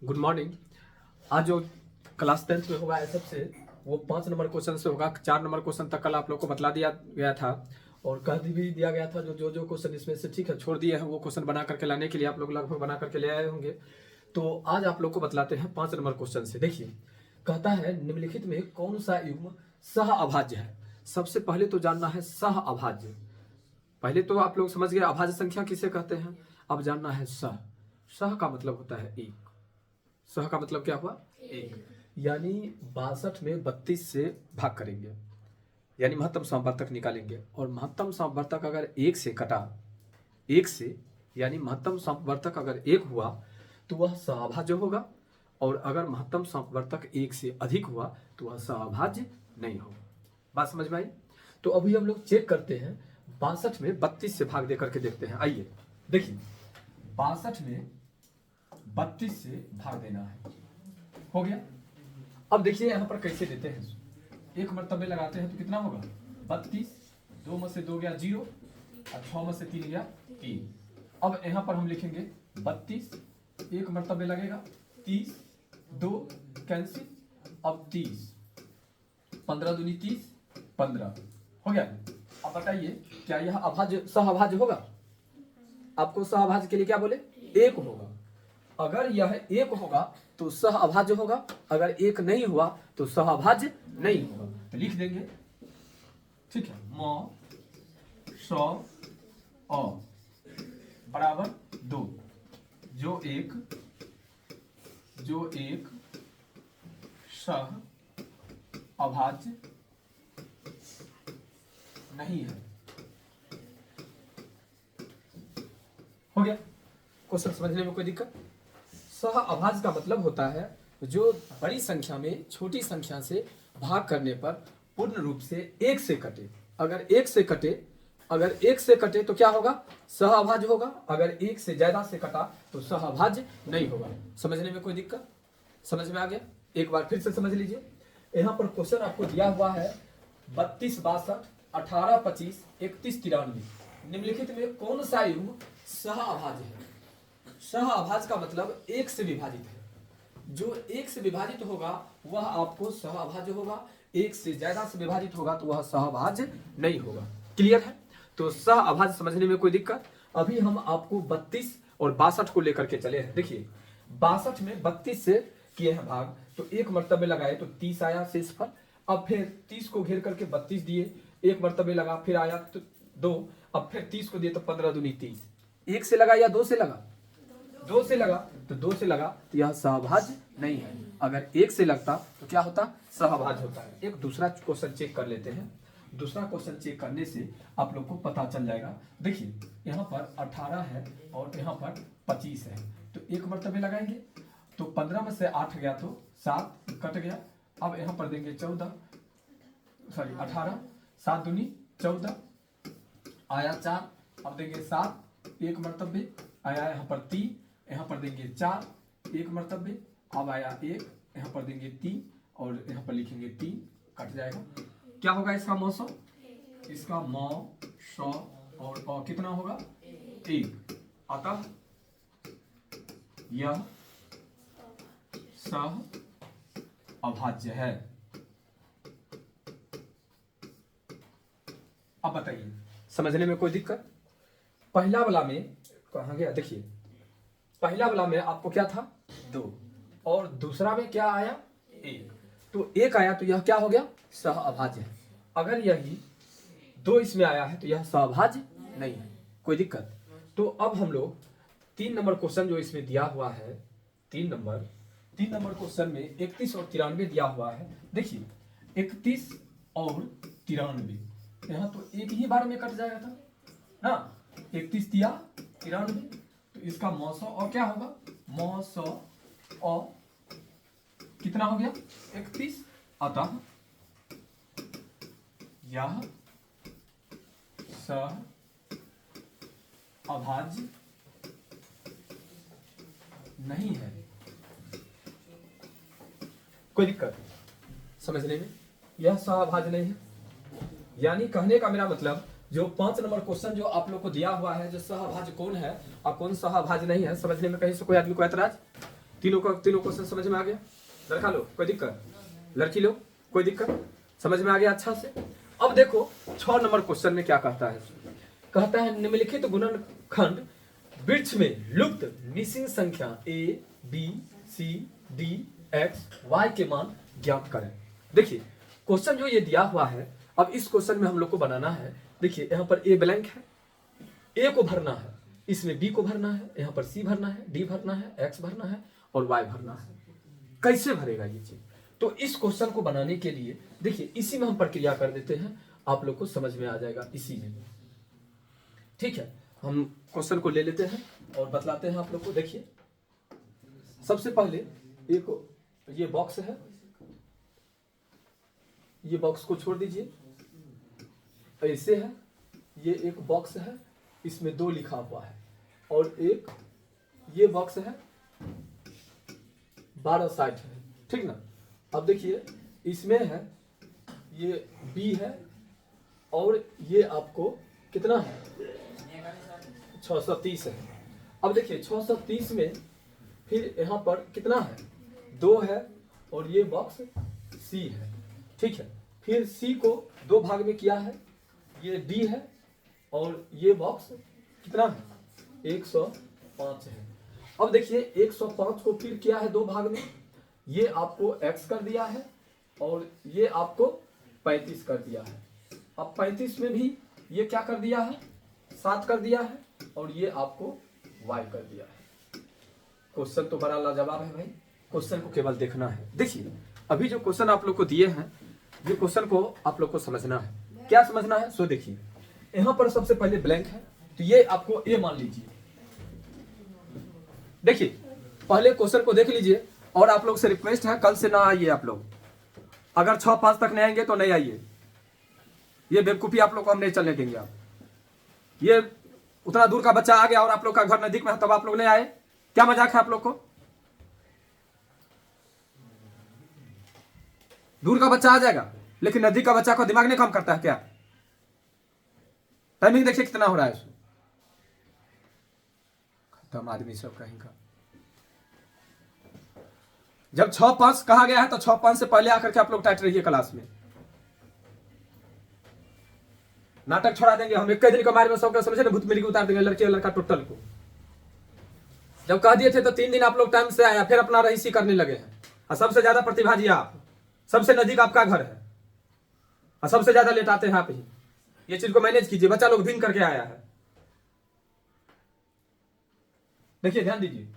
Good morning. आज जो class 10th में होगा एसएफ से वो 5 नंबर क्वेश्चन से होगा। 4 नंबर क्वेश्चन तक कल आप लोग को बतला दिया गया था और कह भी दिया गया था जो जो जो क्वेश्चन इसमें से ठीक है छोड़ दिए हैं वो क्वेश्चन बना करके लाने के लिए आप लोग लगभग बना करके ले आए होंगे। तो आज आप लोग को बतलाते हैं 5 नंबर क्वेश्चन से। देखिए, कहता है निम्नलिखित में कौन सा युग्म सह अभाज्य है। सबसे पहले तो जानना है सह अभाज्य। पहले तो आप लोग समझ गए अभाज्य संख्या किसे कहते हैं। अब जानना है सह। सह का मतलब होता है एक। सह का मतलब क्या हुआ? एक। यानी 62 में 32 से भाग करेंगे यानी महत्तम समवर्तक निकालेंगे और महत्तम समवर्तक अगर एक से कटा, एक से यानी महत्तम समवर्तक अगर एक हुआ तो वह सहअभाज्य होगा और अगर महत्तम समवर्तक एक से अधिक हुआ तो वह सहअभाज्य नहीं होगा। बात समझ में आई? तो अभी हम लोग चेक करते हैं 62 में 32 से भाग दे करके देखते हैं। आइए देखिए, 62 में 32 से भाग देना है, हो गया। अब देखिए यहाँ पर कैसे देते हैं। एक मर्तबे लगाते हैं तो कितना होगा? 32। 2 में से 2 गया 0 और 6 में से 3 गया 3। अब यहाँ पर हम लिखेंगे 32, एक मर्तबे लगेगा 30, 2 कैंसिल, अब 30, 15 दूनी 30, 15 हो गया। अब बताइए क्या यह अभाज्य सहअभाज्य होगा? आपको सहअभाज्य के लिए क्या बोले? एक होगा। अगर यह एक होगा तो सहअभाज्य होगा, अगर एक नहीं हुआ तो सहअभाज्य नहीं होगा। तो लिख देंगे, ठीक है, म सौ अ बराबर 2। जो एक सह अभाज्य नहीं है। हो गया। क्वेश्चन समझने में कोई दिक्कत? सह अभाज्य का मतलब होता है जो बड़ी संख्या में छोटी संख्या से भाग करने पर पूर्ण रूप से एक से कटे। अगर एक से कटे तो क्या होगा? सह अभाज्य होगा। अगर एक से ज्यादा से कटा तो सह अभाज्य नहीं होगा। समझने में कोई दिक्कत? समझ में आ गया? एक बार फिर से समझ लीजिए। यहाँ पर क्वेश्चन आपको दिया हुआ है 32, 62, 18, 25, 31, 93। निम्नलिखित में कौन सा युग्म सह अभाज्य है? सह अभाज्य का मतलब एक से विभाजित है। जो एक से विभाजित होगा वह आपको सह अभाज्य होगा, एक से ज्यादा से विभाजित होगा तो वह सहअभाज्य नहीं होगा। क्लियर है? तो सह अभाज्य समझने में कोई दिक्कत? अभी हम आपको 32 और 62 को लेकर के चले हैं। देखिए, 62 में 32 से किए हैं भाग तो एक मर्तबे लगाए तो 30 आया शेषफल। अब फिर 30 को घेर करके 32 दिए, एक मर्तबे लगा, फिर आया तो 2, अब फिर 30 को दिए तो 15 दूनी 30। एक से लगा या 2 से लगा? 2 से लगा। तो 2 से लगा तो यह सहअभाज्य नहीं है। अगर एक से लगता तो क्या होता? सहअभाज्य होता है। एक दूसरा क्वेश्चन चेक कर लेते हैं। दूसरा क्वेश्चन चेक करने से आप लोग को पता चल जाएगा। देखिए, यहाँ पर 18 है और यहाँ पर 25 है तो एक मर्तबे लगाएंगे तो 15 में से 8 गया तो 7 कट गया। अब यहाँ पर देंगे 18, 7 दूनी 14 आया 4। अब देंगे 7, एक मर्तबे आया यहाँ पर 3, यहाँ पर देंगे 4, एक मर्तबे, अब आया 1, यहाँ पर देंगे 3 और यहाँ पर लिखेंगे 3, कट जाएगा। क्या होगा इसका मौसम? इसका मौ, सौ और कितना होगा? 1। अतः यह सह अभाज्य है। अब बताइए समझने में कोई दिक्कत? पहला वाला में कहाँ गया? देखिए, पहला वाला में आपको क्या था? 2 और दूसरा में क्या आया? 1। तो 1 आया तो यह क्या हो गया? सह अभाज्य है। अगर यही 2 इसमें आया है तो यह सहअभाज्य नहीं है। कोई दिक्कत? तो अब हम लोग 3 नंबर क्वेश्चन जो इसमें दिया हुआ है, 3 नंबर क्वेश्चन में 31 और 93 दिया हुआ है। देखिए, 31 और 93 यहाँ तो एक ही बार में कट जाएगा था ना। 31 दिया 93 तो इसका मौसौ और क्या होगा? मौसौ और कितना हो गया? 31। अतः यह सह अभाज्य नहीं है। कोई दिक्कत समझने में? यह सह अभाज्य नहीं है। यानी कहने का मेरा मतलब जो 5 नंबर क्वेश्चन जो आप लोग को दिया हुआ है, जो सहअभाज्य कौन है और कौन सहअभाज्य नहीं है, समझने में कहीं से कोई आदमी को ऐतराज? तीनों क्वेश्चन समझ में आ गया? लड़का लोग कोई दिक्कत, लड़की लोग कोई दिक्कत, समझ में आ गया अच्छा से? अब देखो 6 नंबर क्वेश्चन में क्या कहता है, कहता है निम्नलिखित गुणनखंड वृक्ष में लुप्त मिसिंग संख्या A, B, C, D, X, Y के मान ज्ञात करें। देखिए क्वेश्चन जो ये दिया हुआ है, अब इस क्वेश्चन में हम लोग को बनाना है। देखिए यहाँ पर A ब्लैंक है, A को भरना है, इसमें B को भरना है, यहाँ पर C भरना है, D भरना है, X भरना है और Y भरना है। कैसे भरेगा ये चीज? तो इस क्वेश्चन को बनाने के लिए देखिए इसी में हम प्रक्रिया कर देते हैं, आप लोग को समझ में आ जाएगा इसी में। ठीक है, हम क्वेश्चन को ले लेते हैं और बतलाते हैं आप लोग को। देखिए सबसे पहले एक ये बॉक्स है, ये बॉक्स को छोड़ दीजिए, ऐसे है, ये एक बॉक्स है, इसमें 2 लिखा हुआ है, और एक ये बॉक्स है 1260 है, ठीक ना। अब देखिए इसमें है ये B है और ये आपको कितना है 630 है। अब देखिए 630 में फिर यहाँ पर कितना है 2 है और ये बॉक्स C है, ठीक है। फिर C को 2 भाग में किया है, ये D है और ये बॉक्स कितना है 105 है। अब देखिए 105 को फिर किया है 2 भाग में, ये आपको X कर दिया है और ये आपको 35 कर दिया है। अब 35 में भी ये क्या कर दिया है 7 कर दिया है और ये आपको Y कर दिया है। क्वेश्चन तो बड़ा लाजवाब है भाई, क्वेश्चन को केवल देखना है। देखिए अभी जो क्वेश्चन आप लोग को दिए हैं, ये क्वेश्चन को आप लोग को समझना है। क्या समझना है? सो देखिए यहाँ पर सबसे पहले ब्लैंक है, तो ये आपको A मान लीजिए। देखिए पहले क्वेश्चन को देख लीजिए और आप लोग से रिक्वेस्ट है कल से ना आइए आप लोग, अगर 6-5 तक नहीं आएंगे तो नहीं आइए, ये बेवकूफी आप लोग को हम नहीं चलने देंगे। आप ये उतना दूर का बच्चा आ गया और आप लोग का घर नजदीक में है तब आप लोग नहीं आए, क्या मजाक है आप लोग को? दूर का बच्चा आ जाएगा लेकिन नजदीक का बच्चा को दिमाग नहीं काम करता है क्या? टाइमिंग देखिए कितना हो रहा है उसमें, खत्म आदमी सब कहीं का। जब 6-5 कहा गया है तो 6-5 से पहले आकर के आप लोग टाइट रहिए क्लास में। नाटक छोड़ा देंगे हम, एक दिन के बारे में सबका समझे ना, भूत मिली को उतार देंगे लड़के और लड़का टोटल को। जब कह दिए थे तो 3 दिन आप लोग टाइम से आया, फिर अपना रईसी करने लगे हैं। और सबसे ज्यादा प्रतिभागी आप, सबसे नजदीक आपका घर है और सबसे ज्यादा लेट आते हैं आप ही। ये चीज को मैनेज कीजिए, बच्चा लोग दिन करके आया है। देखिए ध्यान दीजिए,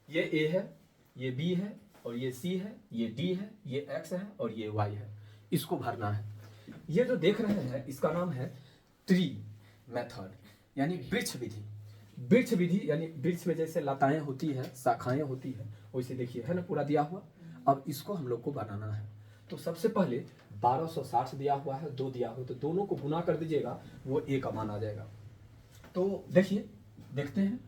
ये A है, ये B है और ये C है, ये D है, ये X है और ये Y है, इसको भरना है। ये जो देख रहे हैं इसका नाम है ट्री मेथड, यानी वृक्ष विधि। वृक्ष विधि यानी वृक्ष में जैसे लताएं होती है, शाखाएं होती है, वैसे देखिए है ना पूरा दिया हुआ। अब इसको हम लोग को बनाना है। तो सबसे पहले 1260 दिया हुआ है, 2 दिया हुआ, तो दोनों को गुना कर दीजिएगा, वो A का मान आ जाएगा। तो देखिए देखते हैं,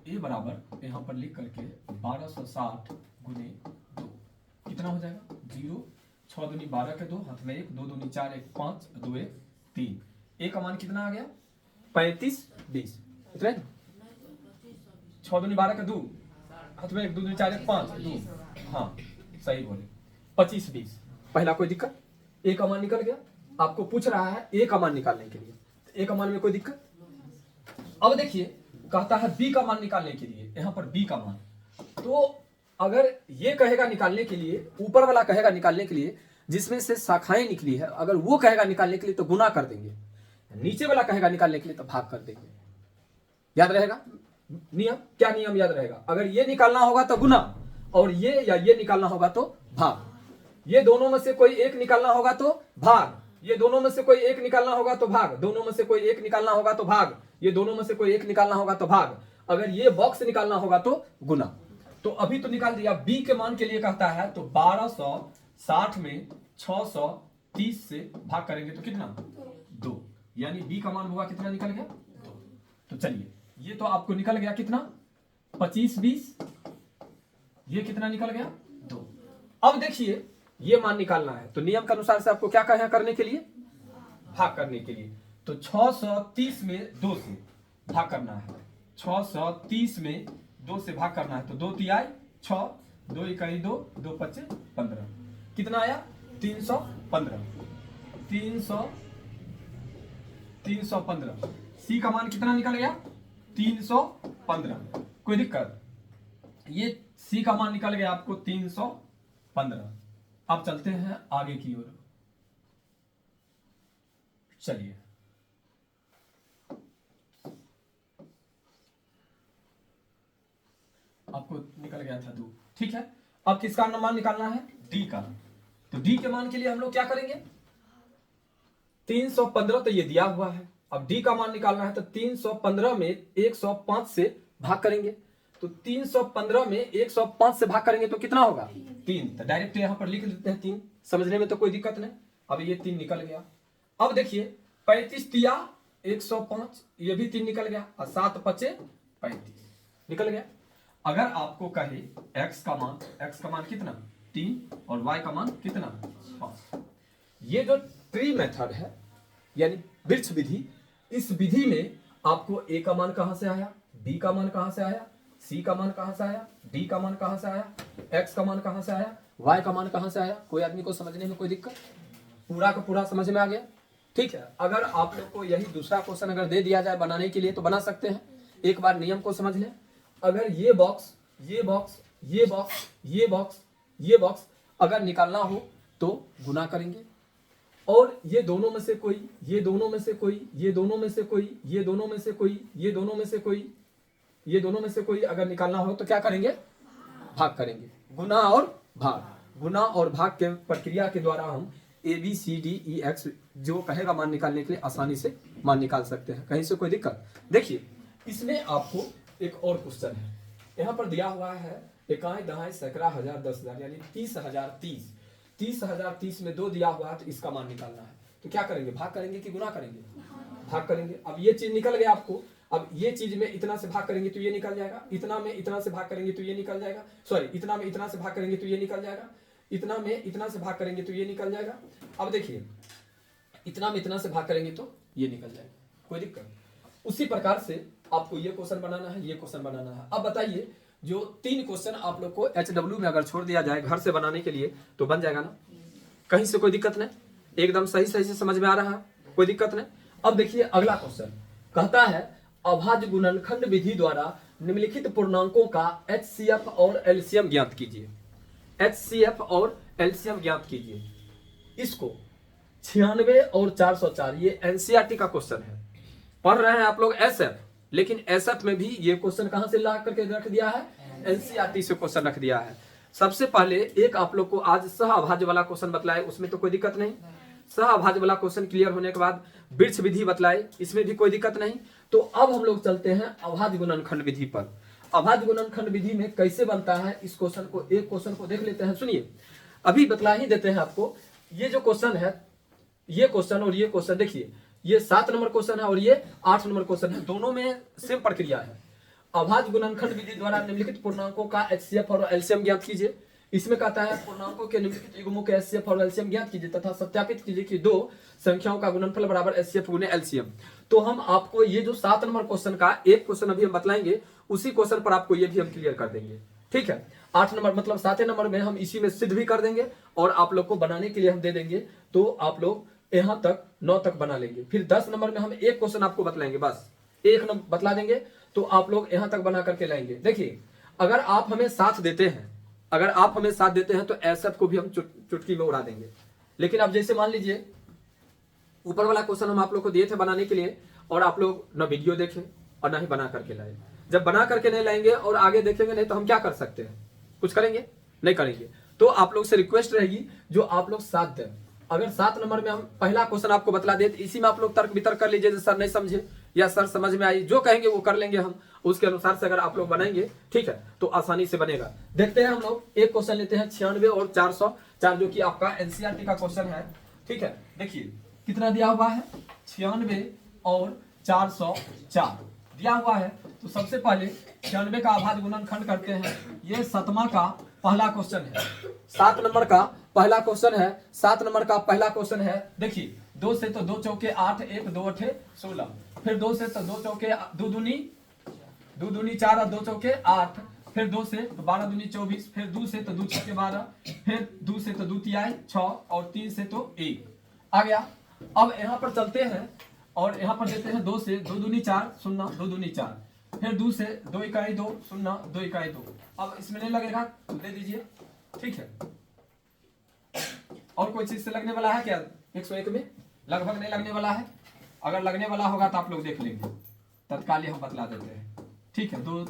A बराबर यहाँ पर लिख करके 1260 गुने 2 कितना हो जाएगा 0, 6 दूनी 12 के 2, हाथ में 1, 2 दूनी 4, 1 5, 2 1 3। A का मान कितना आ गया 35 20, कितना 6 दूनी 12 के 2, हाथ में 1, 2 दूनी 4, 1 5 2, हाँ सही बोले 25 20। पहला कोई दिक्कत? A का मान निकल गया। आपको पूछ रहा है A का मान निकालने के लिए, A का मान में कोई दिक्कत? अब देखिए कहता है B का मान निकालने के लिए, यहाँ पर B का मान। तो अगर ये कहेगा निकालने के लिए, ऊपर वाला कहेगा निकालने के लिए जिसमें से शाखाएं निकली है, अगर वो कहेगा निकालने के लिए तो गुना कर देंगे, नीचे वाला कहेगा निकालने के लिए तो भाग कर देंगे। याद रहेगा नियम? क्या नियम याद रहेगा? अगर ये निकालना होगा तो गुना और ये या ये निकालना होगा तो भाग। ये दोनों में से कोई एक निकालना होगा तो भाग, ये दोनों में से कोई एक निकालना होगा तो भाग, दोनों में से कोई एक निकालना होगा तो भाग, ये दोनों में से कोई एक निकालना होगा तो भाग। अगर ये बॉक्स निकालना होगा तो गुना। तो अभी तो निकाल दिया। B के मान के लिए कहता है तो 1260 में 630 से भाग करेंगे तो कितना 2, यानी B का मान हुआ कितना निकल गया 2। तो चलिए ये तो आपको निकल गया कितना 25 20, ये कितना निकल गया 2। अब देखिए ये मान निकालना है तो नियम के अनुसार से आपको क्या कहा करने के लिए, भाग करने के लिए। तो 630 में 2 से भाग करना है, 630 में 2 से भाग करना है। तो 2 तिहाई 6, 2 इकाई 2, 2 पच्चे 15, कितना आया 315, 315। सी का मान कितना निकल गया 315। कोई दिक्कत, ये सी का मान निकल गया आपको 315। अब चलते हैं आगे की ओर, चलिए आपको निकल गया था 2, ठीक है। अब किसका मान निकालना है डी का, तो डी के मान के लिए हम लोग क्या करेंगे 315 तो ये दिया हुआ है, अब डी का मान निकालना है तो 315 में 105 से भाग करेंगे, तो 315 में 105 से भाग करेंगे तो कितना होगा 3, तो डायरेक्ट यहां पर लिख लेते हैं 3, समझने में तो कोई दिक्कत नहीं। अब ये 3 निकल गया। अब देखिए 35 दिया 105, ये भी 3 निकल गया, और 7 पचे 35 निकल गया। अगर आपको कहे x का मान कितना 3 और y का मान कितना 5, ये जो ट्री मेथड है यानी वृक्ष विधि, इस विधि में आपको a का मान कहां से आया, b का मान कहां से आया, c का मान कहां से आया, d का मान कहां से आया, x का मान कहां से आया, y का मान कहां से आया, कोई आदमी को समझने में कोई दिक्कत, पूरा का पूरा समझ में आ गया, ठीक है। अगर आप लोग को यही दूसरा क्वेश्चन अगर दे दिया जाए बनाने के लिए तो बना सकते हैं। एक बार नियम को समझ लें, अगर ये बॉक्स ये बॉक्स ये बॉक्स ये बॉक्स ये बॉक्स अगर निकालना हो तो गुना करेंगे, और ये दोनों में से कोई, ये दोनों में से कोई, ये दोनों में से कोई, ये दोनों में से कोई, ये दोनों में से कोई, ये दोनों में से कोई अगर निकालना हो तो क्या करेंगे भाग करेंगे, गुना और भाग। गुना और भाग के प्रक्रिया के द्वारा हम ABCDEX जो कहेगा मान निकालने के लिए आसानी से मान निकाल सकते हैं, कहीं से कोई दिक्कत। देखिए इसमें आपको एक और क्वेश्चन है, यहाँ पर दिया हुआ है इकाई दहाई सैकड़ा हजार 10,000 यानी 30,030, 30,030 में 2 दिया हुआ है तो इसका मान निकालना है, तो क्या करेंगे भाग करेंगे कि गुना करेंगे, भाग करेंगे। अब ये चीज निकल गया आपको, अब ये चीज में इतना से भाग करेंगे तो ये निकल जाएगा, इतना में इतना से भाग करेंगे तो ये निकल जाएगा, सॉरी इतना में इतना से भाग करेंगे तो ये निकल जाएगा, इतना में इतना से भाग करेंगे तो ये निकल जाएगा। अब देखिए इतना में इतना से भाग करेंगे तो ये निकल जाएगा, कोई दिक्कत। उसी प्रकार से आपको ये क्वेश्चन बनाना है, ये क्वेश्चन बनाना है। अब बताइए जो 3 क्वेश्चन आप लोग को HW में अगर छोड़ दिया जाए घर से बनाने के लिए तो बन जाएगा ना, कहीं से कोई दिक्कत नहीं, एकदम सही सही से समझ में आ रहा है, कोई दिक्कत नहीं। अब देखिए अगला क्वेश्चन कहता है अभाज्य गुणनखंड विधि द्वारा निम्नलिखित पूर्णांकों का HCF और LCM ज्ञात कीजिए, HCF और LCM ज्ञात कीजिए। इसको 96 और 404 ये NCERT का क्वेश्चन है, पढ़ रहे हैं आप लोग SF, लेकिन SF में भी ये क्वेश्चन कहां से ला करके रख दिया है NCERT से क्वेश्चन रख दिया है। सबसे पहले एक आप लोग को आज सह अभाज्य वाला क्वेश्चन बतलाए, उसमें तो कोई दिक्कत नहीं, सह अभाज्य वाला क्वेश्चन क्लियर होने के बाद वृक्ष विधि बतलाए, इसमें भी कोई दिक्कत नहीं। तो अब हम लोग चलते हैं अभाज्य गुणनखंड विधि पर। अभाज्य गुणनखंड विधि में कैसे बनता है इस क्वेश्चन को, एक क्वेश्चन को देख लेते हैं। सुनिए अभी बतला ही देते हैं आपको, ये जो क्वेश्चन है ये क्वेश्चन और ये क्वेश्चन देखिए, ये 7 नंबर क्वेश्चन है और ये 8 नंबर क्वेश्चन है, दोनों में सेम प्रक्रिया है। अभाज्य गुणनखंड विधि द्वारा निम्नलिखित पूर्णांकों का HCF और LCM ज्ञात कीजिए। इसमें कहता है पूर्णांकों के निम्नलिखित युग्मों के HCF और LCM ज्ञात कीजिए तथा सत्यापित कीजिए कि 2 संख्याओं का गुणनफल बराबर HCF गुने LCM। तो हम आपको ये जो 7 नंबर क्वेश्चन का एक क्वेश्चन अभी हम बतलाएंगे, उसी क्वेश्चन पर आपको ये भी हम क्लियर कर देंगे, ठीक है। 8 नंबर मतलब 7 नंबर में हम इसी में सिद्ध भी कर देंगे और आप लोग को बनाने के लिए हम दे देंगे, तो आप लोग यहां तक 9 तक बना लेंगे। फिर 10 नंबर में हम एक क्वेश्चन आपको बतलाएंगे, बस एक नंबर बतला देंगे तो आप लोग यहां तक बना करके लाएंगे। देखिए अगर आप हमें साथ देते हैं, अगर आप हमें साथ देते हैं तो SF को भी हम चुटकी में उड़ा देंगे। लेकिन अब जैसे मान लीजिए ऊपर वाला क्वेश्चन हम आप लोग को दिए थे बनाने के लिए और आप लोग न वीडियो देखें और ना ही बना करके लाए, जब बना करके नहीं लाएंगे और आगे देखेंगे नहीं तो हम क्या कर सकते हैं, कुछ करेंगे नहीं करेंगे। तो आप लोग से रिक्वेस्ट रहेगी जो आप लोग साथ दें। अगर 7 नंबर में हम पहला क्वेश्चन आपको बतला दे तो इसी में आप लोग तर्क वितर्क कर लीजिए, सर नहीं समझे या सर समझ में आई, जो कहेंगे वो कर लेंगे हम, उसके अनुसार से अगर आप लोग बनाएंगे ठीक है तो आसानी से बनेगा। देखते हैं हम लोग एक क्वेश्चन लेते हैं 96 और 404 जो कि आपका NCERT का क्वेश्चन है, ठीक है। देखिए कितना दिया हुआ है 96 और 404 दिया हुआ है। तो सबसे पहले 96 का अभाज्य गुणनखंड करते हैं, ये 7वां का पहला क्वेश्चन है, 7 नंबर का पहला क्वेश्चन है, 7 नंबर का पहला क्वेश्चन है। देखिए 2 से तो 2 चौके 8, 1 2 8 16, फिर 2 से तो 2 चौके 2 दूनी 4 और 2 चौके 8, फिर 2 से तो 12 दूनी 24, फिर 2 से तो 2 छक्के 12, फिर 2 से तो 2 तिहाई 6 और 3 से तो 1 आ गया। अब यहाँ पर चलते हैं और यहाँ पर देते हैं 2 से 2 दूनी 4 0 2 दूनी 4, फिर 2 से 2 इकाई 2 0 2 इकाई 2। अब इसमें नहीं लगेगा तो दे दीजिए, ठीक है। और कोई चीज से लगने वाला है क्या 101 में? लगभग नहीं लगने वाला है। अगर लगने वाला होगा तो आप लोग देख लेंगे, तत्काल ही हम बतला देते हैं, ठीक है। 2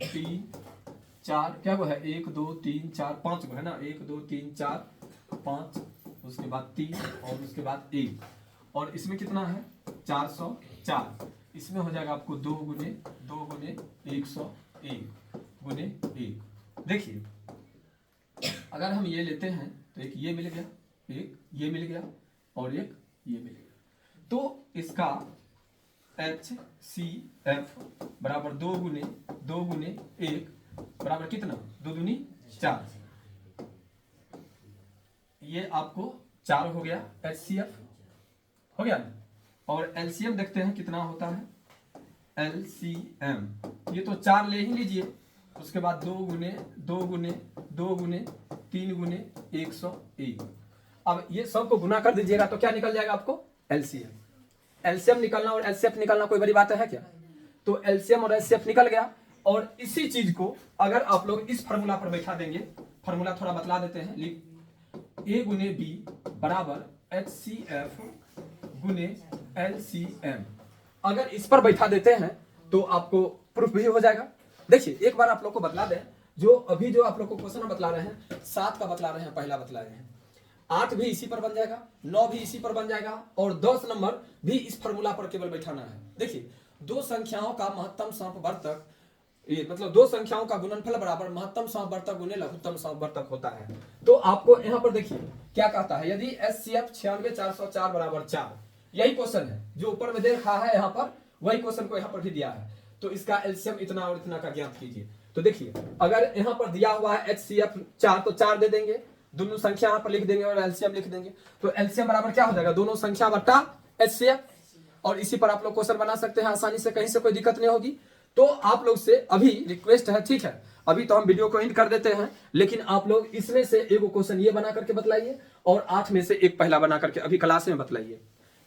3 4 क्या वो है 1 2 3 4 5 को है ना, 1 2 3 4 5, उसके बाद 3 और उसके बाद 1, और इसमें कितना है 404। इसमें हो जाएगा आपको 2 गुने 101 गुने 1। देखिए अगर हम ये लेते हैं तो एक ये मिल गया, एक ये मिल गया और एक ये मिल गया, तो इसका HCF बराबर 2 गुने 1 बराबर कितना 2 दूनी 4, ये आपको 4 हो गया HCF हो गया। और LCM देखते हैं कितना होता है, LCM ये तो 4 ले ही लीजिए, उसके बाद 2 गुने 3 गुने 101। अब ये सब को गुना कर दीजिएगा तो क्या निकल जाएगा आपको LCM निकलना और LCF निकलना कोई बड़ी बात है क्या? तो LCM और LCF निकल गया। और इसी चीज को अगर आप लोग इस फार्मूला पर बैठा देंगे, फार्मूला थोड़ा बतला देते हैं, A गुने B बराबर HCF गुने LCM, अगर इस पर बैठा देते हैं तो आपको प्रूफ भी हो जाएगा। देखिए एक बार आप लोग को बतला दें, जो अभी जो आप लोग को क्वेश्चन बतला रहे हैं 7 का बतला रहे हैं, पहला बतला रहे हैं, 8 भी इसी पर बन जाएगा, 9 भी इसी पर बन जाएगा और 10 नंबर भी इस फार्मूला पर केवल बैठाना है। देखिए दो संख्याओं का महत्तम समवर्तक, ये मतलब दो संख्याओं का गुणनफल बराबर महत्तम समवर्तक गुने लघुत्तम समवर्तक होता है। तो आपको यहाँ पर देखिए क्या कहता है, यदि HCF 96404 बराबर 4, यही क्वेश्चन है जो ऊपर में दे रखा है, यहाँ पर वही क्वेश्चन को यहाँ पर भी दिया है, तो इसका LCM इतना और इतना का ज्ञात कीजिए। तो देखिए अगर यहाँ पर दिया हुआ है HCF 4 तो 4 दे देंगे, दोनों संख्या यहाँ पर लिख देंगे और LCM लिख देंगे, तो LCM बराबर क्या हो जाएगा दोनों संख्या बट्टा HCF। और इसी पर आप लोग क्वेश्चन बना सकते हैं आसानी से, कहीं से कोई दिक्कत नहीं होगी। तो आप लोग से अभी रिक्वेस्ट है, ठीक है, अभी तो हम वीडियो को एंड कर देते हैं, लेकिन आप लोग इसमें से एक क्वेश्चन ये बना करके बतलाइए और 8 में से एक पहला बना करके अभी क्लास में बतलाइए,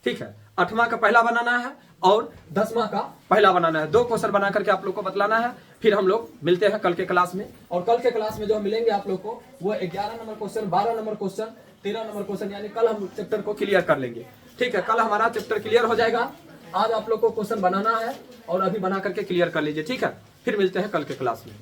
ठीक है। 8वां का पहला बनाना है और 10वां का पहला बनाना है, 2 क्वेश्चन बना करके आप लोग को बतलाना है। फिर हम लोग मिलते हैं कल के क्लास में, और कल के क्लास में जो हम मिलेंगे आप लोग को वो 11 number question, 12 number question, 13 number question, यानी कल हम चैप्टर को क्लियर कर लेंगे, ठीक है। कल हमारा चैप्टर क्लियर हो जाएगा। आज आप लोग को क्वेश्चन बनाना है और अभी बना करके क्लियर कर लीजिए, ठीक है। फिर मिलते हैं कल के क्लास में।